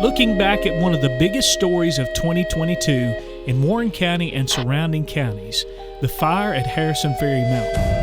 Looking back at one of the biggest stories of 2022 in Warren County and surrounding counties, the fire at Harrison Ferry Mountain.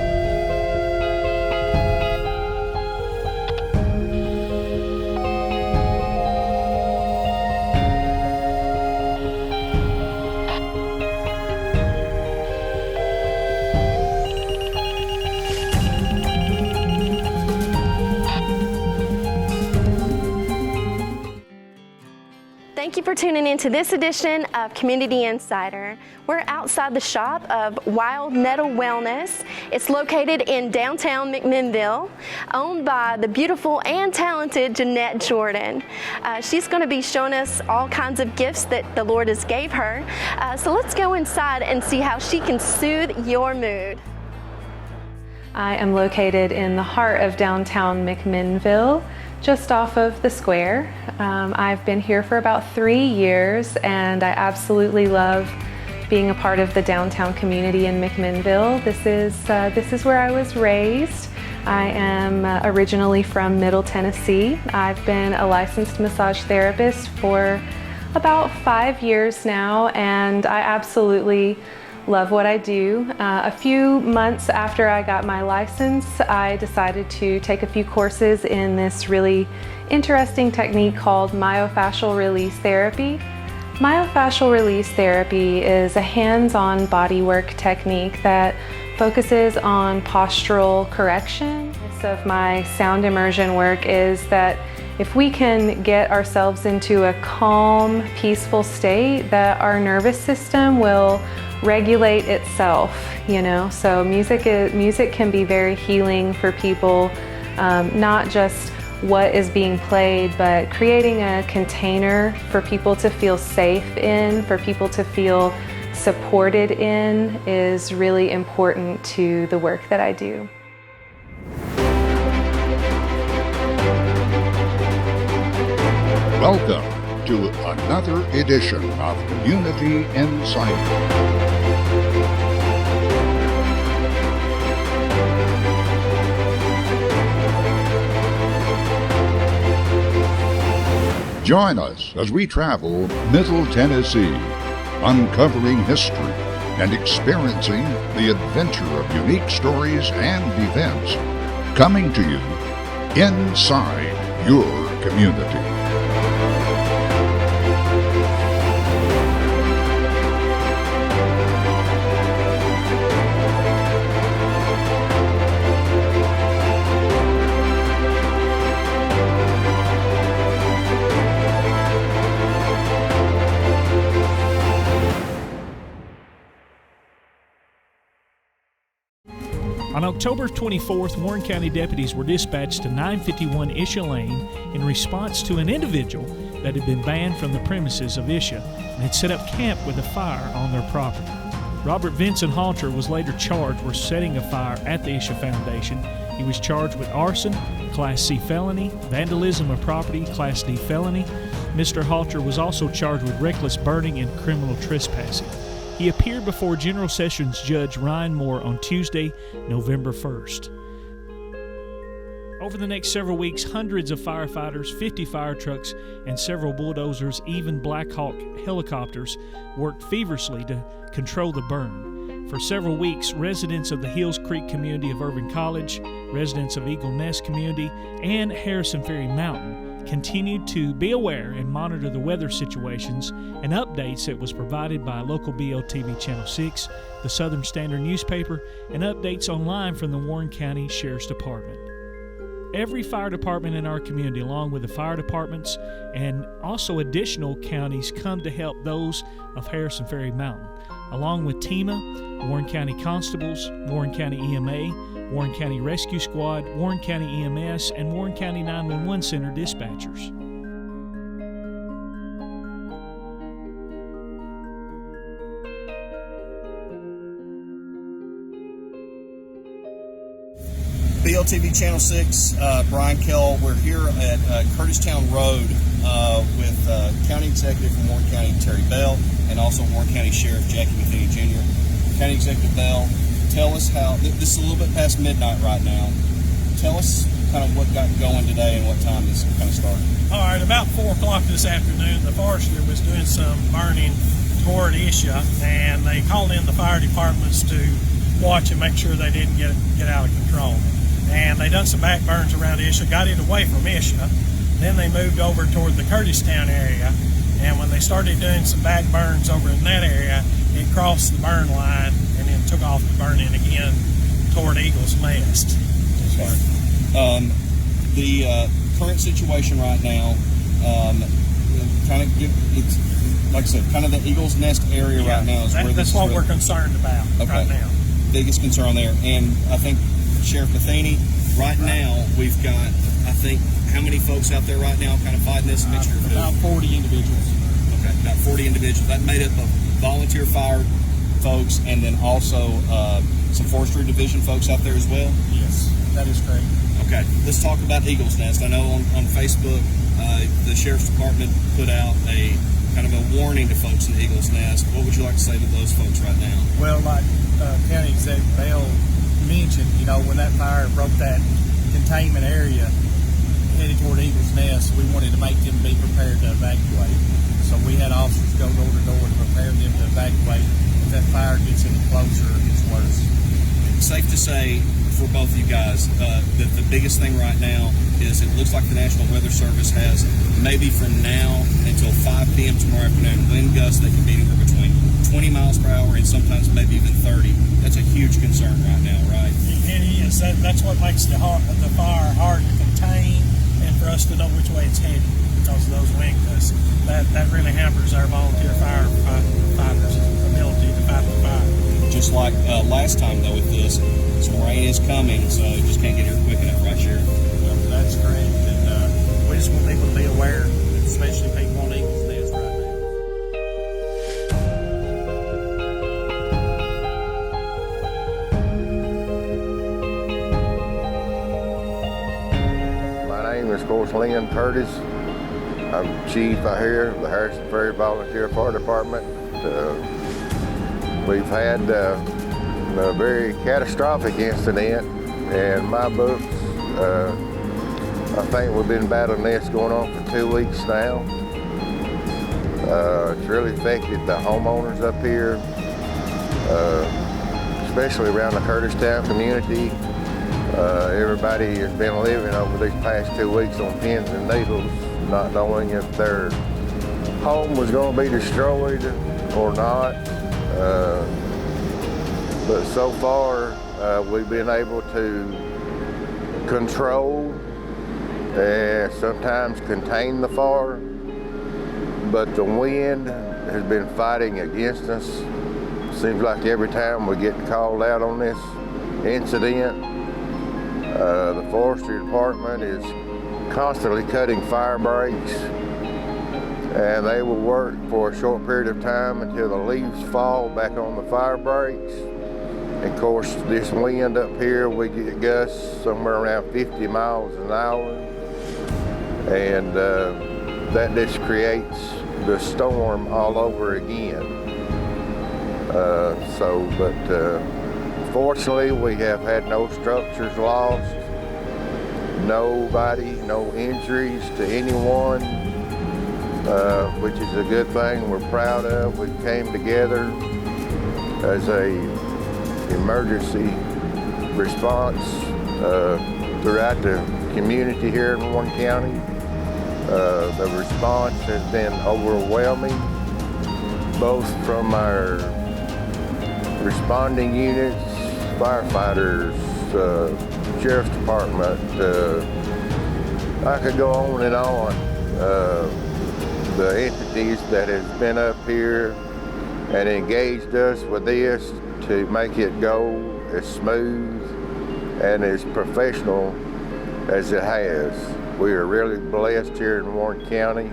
Thank you for tuning in to this edition of Community Insider. We're outside the shop of Wild Nettle Wellness. It's located in downtown McMinnville, owned by the beautiful and talented Jeanette Jordan. She's going to be showing us all kinds of gifts that the Lord has gave her. So let's go inside and see how she can soothe your mood. I am located in the heart of downtown McMinnville, just off of the square. I've been here for about 3 years, and I absolutely love being a part of the downtown community in McMinnville. This is where I was raised. I am originally from Nettle, Tennessee. I've been a licensed massage therapist for about 5 years now, and I absolutely love what I do. A few months after I got my license, I decided to take a few courses in this really interesting technique called myofascial release therapy. Myofascial release therapy is a hands-on bodywork technique that focuses on postural correction. Of my sound immersion work is that if we can get ourselves into a calm, peaceful state, that our nervous system will regulate itself, So music can be very healing for people, not just what is being played, but creating a container for people to feel safe in, for people to feel supported in, is really important to the work that I do. Welcome to another edition of Community Insider. Join us as we travel Middle Tennessee, uncovering history and experiencing the adventure of unique stories and events coming to you inside your community. On October 24th, Warren County deputies were dispatched to 951 Isha Lane in response to an individual that had been banned from the premises of Isha and had set up camp with a fire on their property. Robert Vincent Halter was later charged with setting a fire at the Isha Foundation. He was charged with arson, Class C felony, vandalism of property, Class D felony. Mr. Halter was also charged with reckless burning and criminal trespassing. He appeared before General Sessions Judge Ryan Moore on Tuesday, November 1st. Over the next several weeks, hundreds of firefighters, 50 fire trucks, and several bulldozers, even Black Hawk helicopters, worked feverishly to control the burn. For several weeks, residents of the Hills Creek community of Irving College, residents of Eagle Nest community, and Harrison Ferry Mountain continued to be aware and monitor the weather situations and updates that was provided by local BLTV Channel 6, the Southern Standard newspaper, and updates online from the Warren County Sheriff's Department. Every fire department in our community, along with the fire departments and also additional counties, come to help those of Harrison Ferry Mountain, along with TEMA, Warren County Constables, Warren County EMA, Warren County Rescue Squad, Warren County EMS, and Warren County 911 Center dispatchers. BLTV Channel 6, Brian Kell. We're here at Curtistown Road with County Executive from Warren County, Terry Bell, and also Warren County Sheriff Jackie McKinney Jr. County Executive Bell, tell us how, this is a little bit past midnight right now, tell us kind of what got going today and what time this kind of started? All right, about 4 o'clock this afternoon, the forester was doing some burning toward Isha, and they called in the fire departments to watch and make sure they didn't get out of control. And they done some back burns around Isha, got it away from Isha. Then they moved over toward the Curtistown area, and when they started doing some back burns over in that area, it crossed the burn line and then took off the burning again toward Eagle's Nest. The current situation right now, kind of it's like I said, kind of the Eagle's Nest area right now is where that's what we're concerned about right now. Biggest concern there, and I think Sheriff Matheny, right now we've got, I think, how many folks out there right now kind of fighting this mixture? About 40 individuals. Okay, about 40 individuals. That made up of volunteer fire folks and then also some forestry division folks out there as well? Yes, that is correct. Okay, let's talk about Eagle's Nest. I know on Facebook, the Sheriff's Department put out a kind of a warning to folks in Eagle's Nest. What would you like to say to those folks right now? Well, like County Executive Bell mentioned, when that fire broke that containment area headed toward Eagle's Nest, we wanted to make them be prepared to evacuate. So we had officers go door to door to prepare them to evacuate. If that fire gets any closer, it gets worse. It's safe to say for both of you guys that the biggest thing right now is it looks like the National Weather Service has maybe from now until 5 p.m. tomorrow afternoon wind gusts that can be anywhere between 20 miles per hour and sometimes maybe even 30. That's a huge concern right now, right? It is. That's what makes the fire hard to contain and for us to know which way it's headed because of those wind gusts. That really hampers our volunteer firefighters' ability to fight the fire. Just like last time, though, with this, some rain is coming, so you just can't get here quick enough, right, Sheriff? Well, that's correct, and we just want people to be aware, especially people on Eagle's Nest right now. My name is, of course, Lynn Curtis. I'm chief out here of the Harrison Ferry Volunteer Fire Department. We've had a very catastrophic incident in my books. I think we've been battling this going on for 2 weeks now. It's really affected the homeowners up here, especially around the Curtistown community. Everybody has been living over these past 2 weeks on pins and needles, not knowing if their home was going to be destroyed or not. But so far, we've been able to control and sometimes contain the fire, but the wind has been fighting against us. Seems like every time we get called out on this incident, the forestry department is constantly cutting fire breaks, and they will work for a short period of time until the leaves fall back on the fire breaks. And of course, this wind up here, we get gusts somewhere around 50 miles an hour, and that just creates the storm all over again. But fortunately, we have had no structures lost, no injuries to anyone, which is a good thing we're proud of. We came together as a emergency response throughout the community here in Warren County. The response has been overwhelming, both from our responding units, firefighters, Sheriff's Department. I could go on and on. The entities that have been up here and engaged us with this to make it go as smooth and as professional as it has. We are really blessed here in Warren County.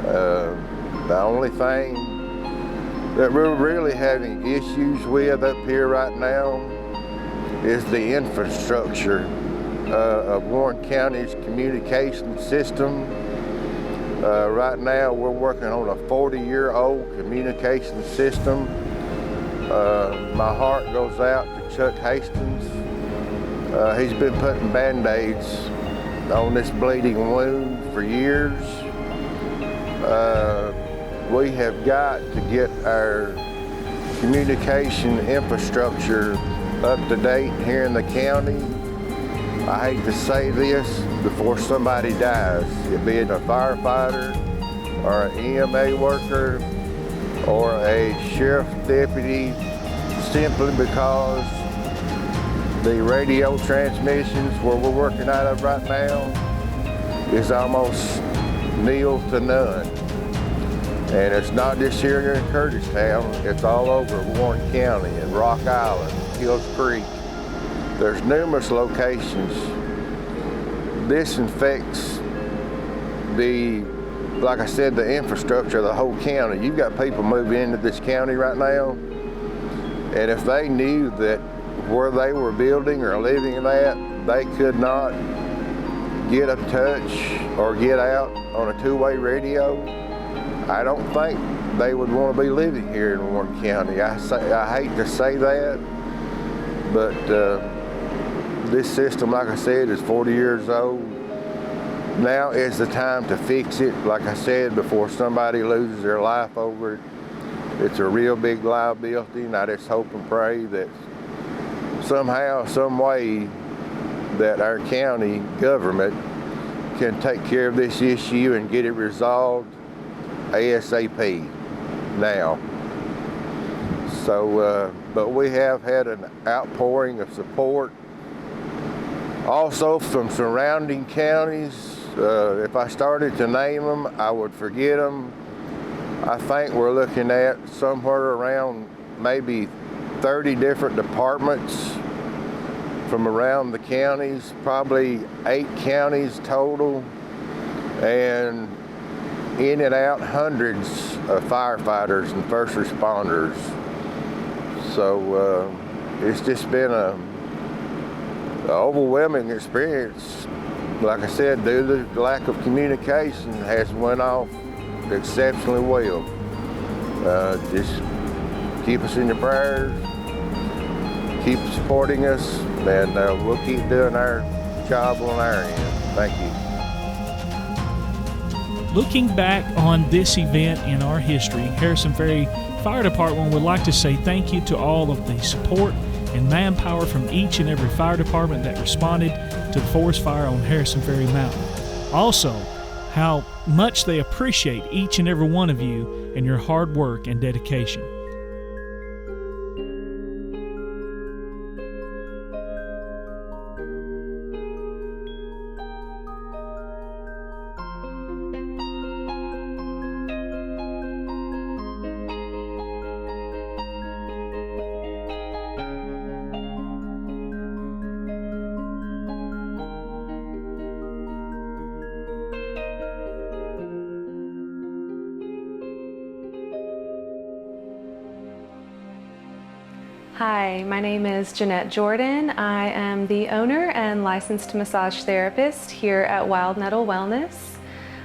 The only thing that we're really having issues with up here right now is the infrastructure of Warren County's communication system. Right now we're working on a 40-year-old communication system. My heart goes out to Chuck Hastings He's been putting Band-Aids on this bleeding wound for years. We have got to get our communication infrastructure up to date here in the county. I hate to say this before somebody dies, it being a firefighter or an EMA worker or a sheriff's deputy, simply because the radio transmissions where we're working out of right now is almost nil to none. And it's not just here in Curtistown, it's all over Warren County and Rock Island, Hills Creek. There's numerous locations. This infects like I said, the infrastructure of the whole county. You've got people moving into this county right now, and if they knew that where they were building or living at, they could not get a touch or get out on a two-way radio, I don't think they would want to be living here in Warren County. I hate to say that, but this system, like I said, is 40 years old. Now is the time to fix it, like I said, before somebody loses their life over it. It's a real big liability, and I just hope and pray that somehow, some way, that our county government can take care of this issue and get it resolved ASAP now. So, but we have had an outpouring of support also from surrounding counties. If I started to name them, I would forget them. I think we're looking at somewhere around maybe 30 different departments from around the counties, probably 8 counties total, and in and out hundreds of firefighters and first responders. So it's just been an overwhelming experience. Like I said, due to the lack of communication, has went off exceptionally well. Just keep us in your prayers, keep supporting us, and we'll keep doing our job on our end. Thank you. Looking back on this event in our history, Harrison Ferry Fire Department would like to say thank you to all of the support and manpower from each and every fire department that responded to the forest fire on Harrison Ferry Mountain. Also, how much they appreciate each and every one of you and your hard work and dedication. Hi, my name is Jeanette Jordan. I am the owner and licensed massage therapist here at Wild Nettle Wellness.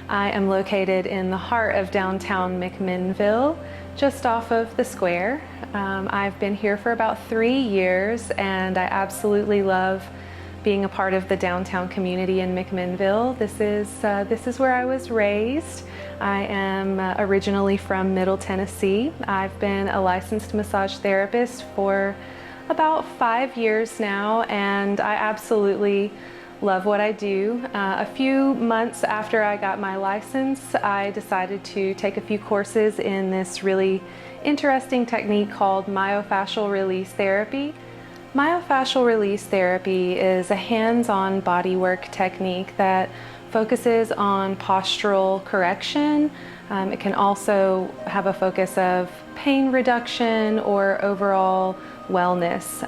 I am located in the heart of downtown McMinnville, just off of the square. I've been here for about 3 years, and I absolutely love being a part of the downtown community in McMinnville. This is where I was raised. I am originally from Middle Tennessee. I've been a licensed massage therapist for about 5 years now, and I absolutely love what I do. A few months after I got my license, I decided to take a few courses in this really interesting technique called myofascial release therapy. Myofascial release therapy is a hands-on bodywork technique that focuses on postural correction. It can also have a focus of pain reduction or overall wellness.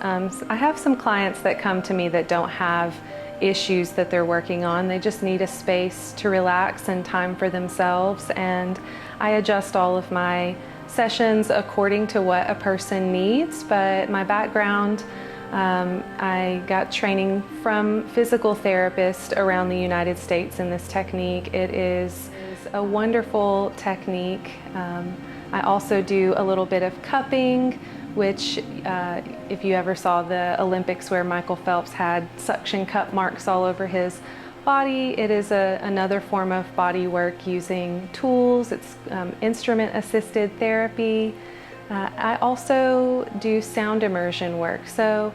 I have some clients that come to me that don't have issues that they're working on. They just need a space to relax and time for themselves, and I adjust all of my sessions according to what a person needs. But my background, I got training from physical therapists around the United States in this technique. It is a wonderful technique. I also do a little bit of cupping, which if you ever saw the Olympics where Michael Phelps had suction cup marks all over his body, it is another form of body work using tools. It's instrument-assisted therapy. I also do sound immersion work. So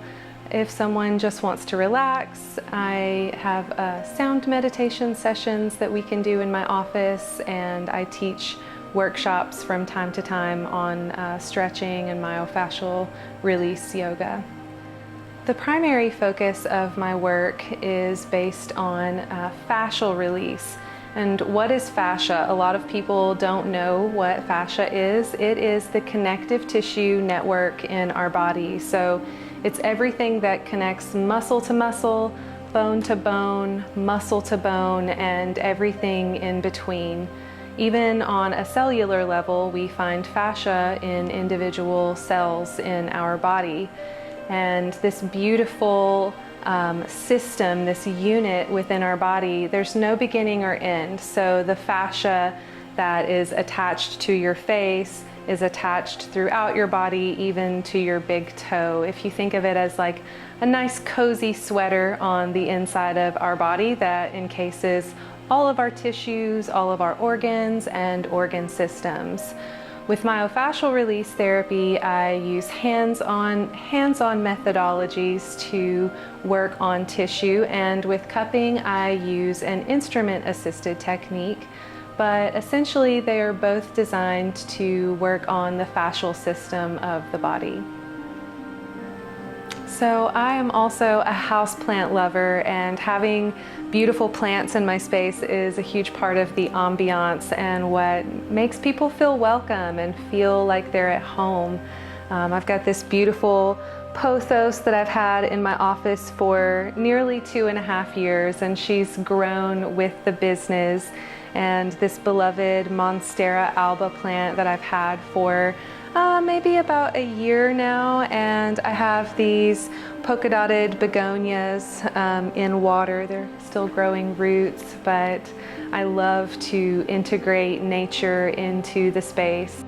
if someone just wants to relax, I have sound meditation sessions that we can do in my office, and I teach workshops from time to time on stretching and myofascial release yoga. The primary focus of my work is based on fascial release. And what is fascia? A lot of people don't know what fascia is. It is the connective tissue network in our body. So it's everything that connects muscle to muscle, bone to bone, muscle to bone, and everything in between. Even on a cellular level, we find fascia in individual cells in our body. And this beautiful system, this unit within our body, there's no beginning or end. So the fascia that is attached to your face is attached throughout your body, even to your big toe. If you think of it as like a nice cozy sweater on the inside of our body that encases all of our tissues, all of our organs and organ systems. With myofascial release therapy, I use hands-on methodologies to work on tissue, and with cupping, I use an instrument-assisted technique, but essentially they are both designed to work on the fascial system of the body. So I am also a houseplant lover, and having beautiful plants in my space is a huge part of the ambiance and what makes people feel welcome and feel like they're at home. I've got this beautiful pothos that I've had in my office for nearly 2.5 years, and she's grown with the business. And this beloved Monstera alba plant that I've had for maybe about a year now, and I have these polka dotted begonias in water. They're still growing roots, but I love to integrate nature into the space.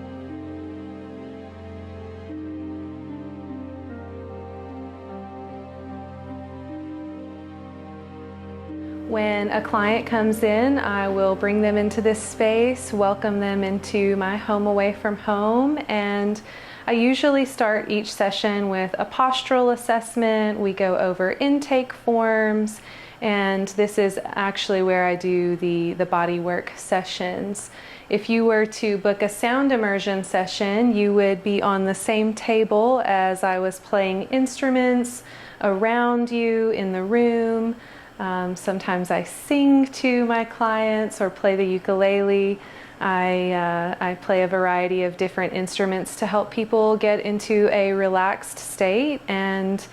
When a client comes in, I will bring them into this space, welcome them into my home away from home, and I usually start each session with a postural assessment. We go over intake forms, and this is actually where I do the body work sessions. If you were to book a sound immersion session, you would be on the same table as I was playing instruments around you in the room. Sometimes I sing to my clients or play the ukulele. I play a variety of different instruments to help people get into a relaxed state. And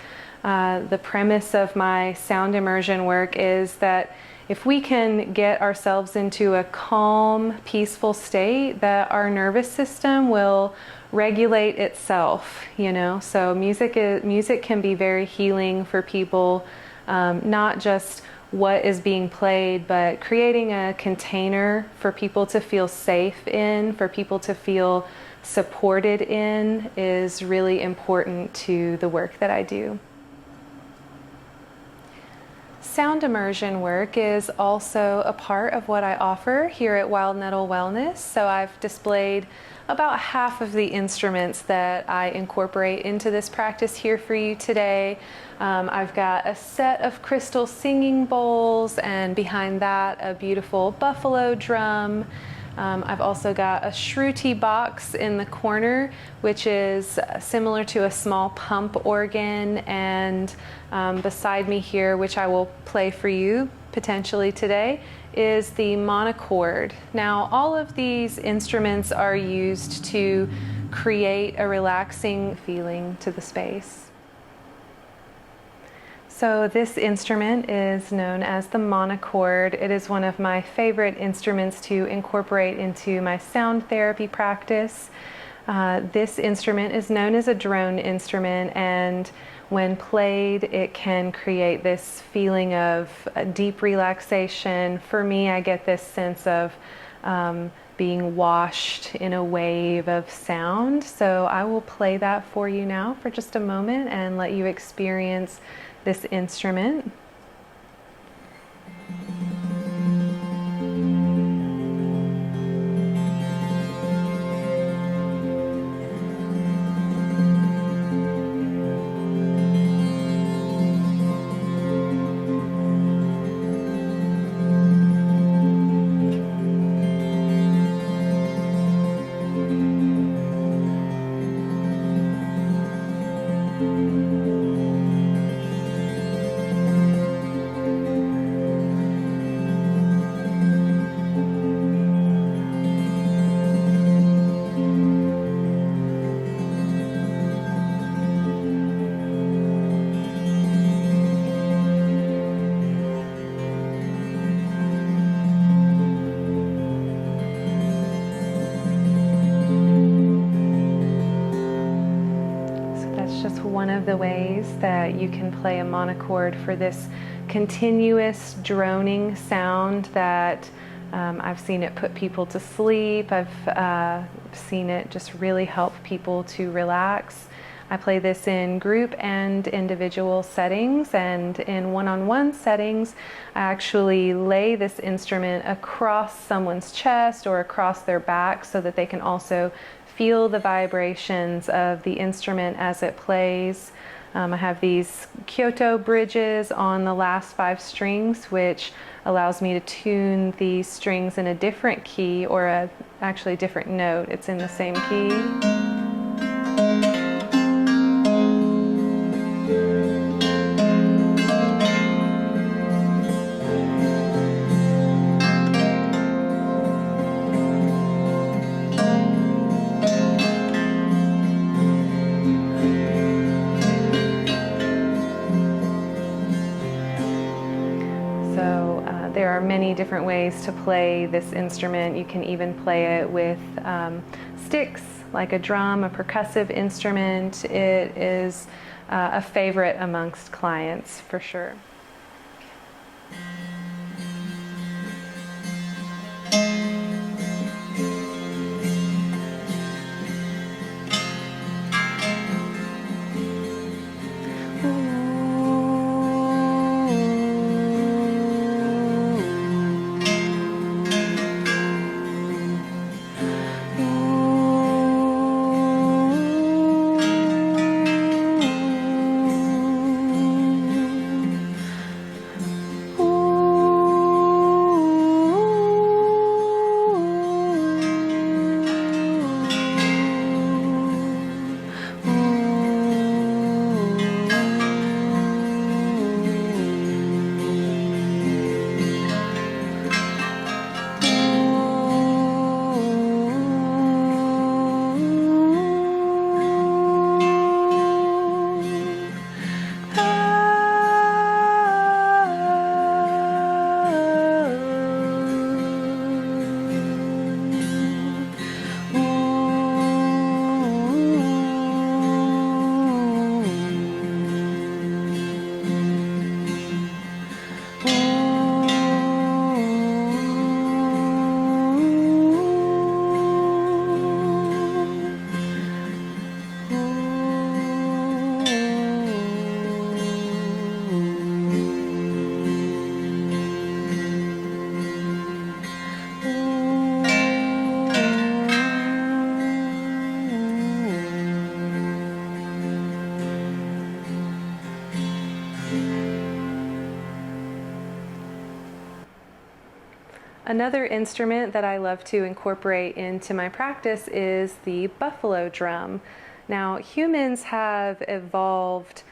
the premise of my sound immersion work is that if we can get ourselves into a calm, peaceful state, that our nervous system will regulate itself, you know. So music can be very healing for people. Not just what is being played, but creating a container for people to feel safe in, for people to feel supported in, is really important to the work that I do. Sound immersion work is also a part of what I offer here at Wild Nettle Wellness. So I've displayed about half of the instruments that I incorporate into this practice here for you today. I've got a set of crystal singing bowls, and behind that a beautiful buffalo drum. I've also got a shruti box in the corner, which is similar to a small pump organ, and beside me here, which I will play for you potentially today, is the monochord. Now, all of these instruments are used to create a relaxing feeling to the space. So this instrument is known as the monochord. It is one of my favorite instruments to incorporate into my sound therapy practice. This instrument is known as a drone instrument, and when played, it can create this feeling of deep relaxation. For me, I get this sense of being washed in a wave of sound. So I will play that for you now for just a moment and let you experience this instrument. One of the ways that you can play a monochord for this continuous droning sound that I've seen it put people to sleep. I've seen it just really help people to relax. I play this in group and individual settings, and in one-on-one settings I actually lay this instrument across someone's chest or across their back so that they can also feel the vibrations of the instrument as it plays. I have these Kyoto bridges on the last 5 strings, which allows me to tune these strings in a different key, or actually a different note. It's in the same key. There are many different ways to play this instrument. You can even play it with sticks, like a drum, a percussive instrument. It is a favorite amongst clients for sure. Another instrument that I love to incorporate into my practice is the buffalo drum. Now, humans have evolved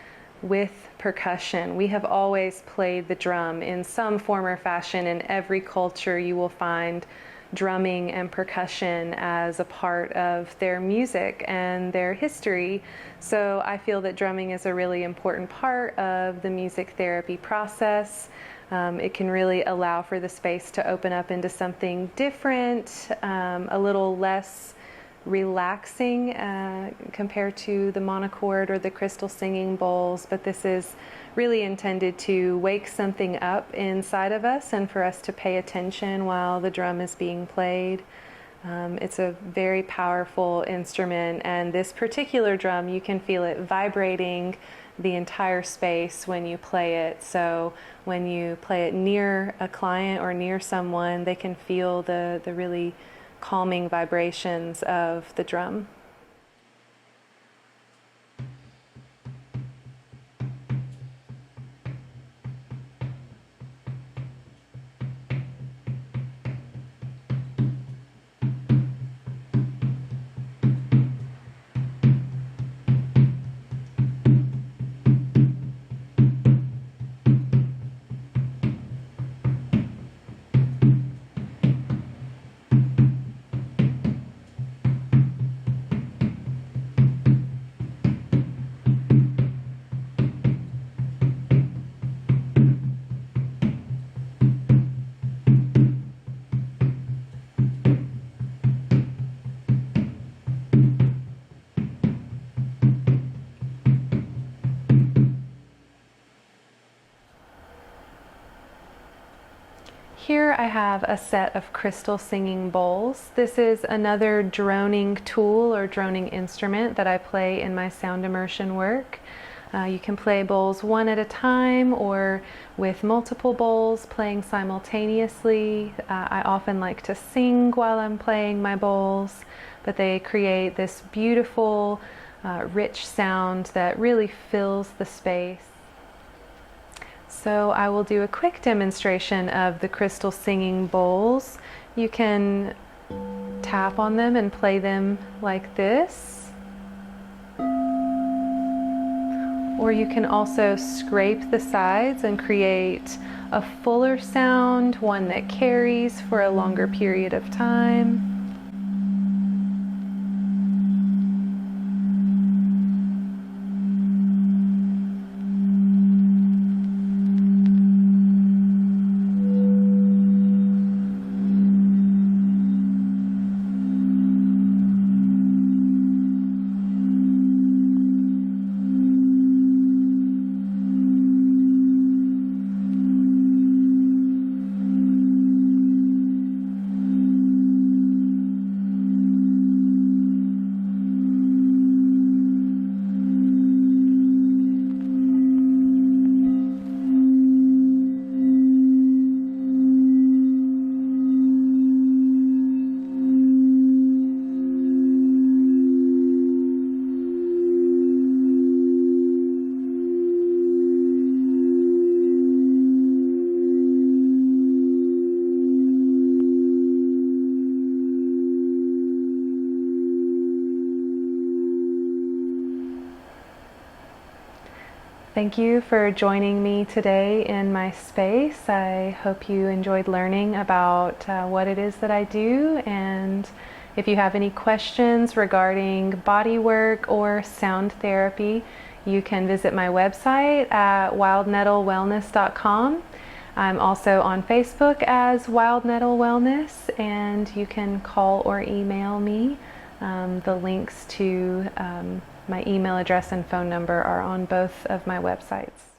with percussion. We have always played the drum in some form or fashion. In every culture, you will find drumming and percussion as a part of their music and their history. So I feel that drumming is a really important part of the music therapy process. It can really allow for the space to open up into something different, a little less relaxing compared to the monochord or the crystal singing bowls, but this is really intended to wake something up inside of us and for us to pay attention while the drum is being played. It's a very powerful instrument, and this particular drum, you can feel it vibrating the entire space when you play it. So when you play it near a client or near someone, they can feel the really calming vibrations of the drum. Here I have a set of crystal singing bowls. This is another droning tool or droning instrument that I play in my sound immersion work. You can play bowls one at a time or with multiple bowls playing simultaneously. I often like to sing while I'm playing my bowls, but they create this beautiful, rich sound that really fills the space. So I will do a quick demonstration of the crystal singing bowls. You can tap on them and play them like this. Or you can also scrape the sides and create a fuller sound, one that carries for a longer period of time. Thank you for joining me today in my space. I hope you enjoyed learning about what it is that I do, and if you have any questions regarding body work or sound therapy, you can visit my website at wildnettlewellness.com. I'm also on Facebook as Wild Nettle Wellness, and you can call or email me. The links to my email address and phone number are on both of my websites.